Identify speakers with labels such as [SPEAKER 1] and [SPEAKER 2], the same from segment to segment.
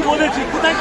[SPEAKER 1] বলেছি কোথায়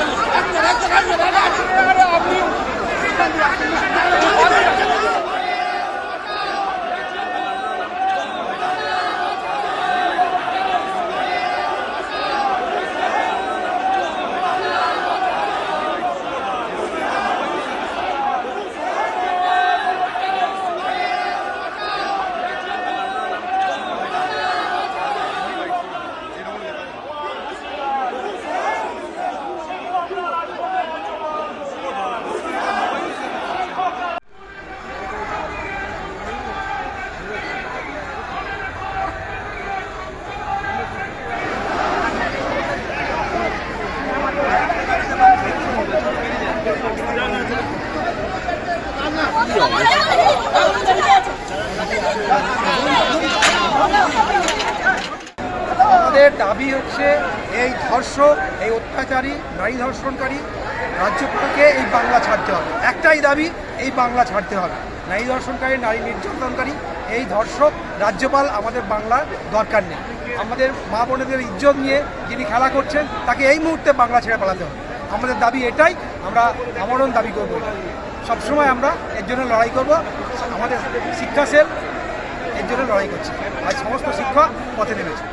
[SPEAKER 2] আমাদের দাবি হচ্ছে এই ধর্ষক, এই অত্যাচারী, নারী ধর্ষণকারী রাজ্যপালকে এই বাংলা ছাড়তে হবে। একটাই দাবি, এই বাংলা ছাড়তে হবে। নারী ধর্ষণকারী, নারী নির্যাতনকারী এই ধর্ষক রাজ্যপাল আমাদের বাংলার দরকার নেই। আমাদের মা বোনেদের ইজ্জত নিয়ে যিনি খেলা করছেন তাকে এই মুহূর্তে বাংলা ছেড়ে পালাতে হবে। আমাদের দাবি এটাই, আমরা আমরণ দাবি করবো। এটা সবসময় আমরা এর জন্য লড়াই করব। আমাদের শিক্ষা সেল এর জন্য লড়াই করছে, আজ সমস্ত শিক্ষক পথে নেমেছে।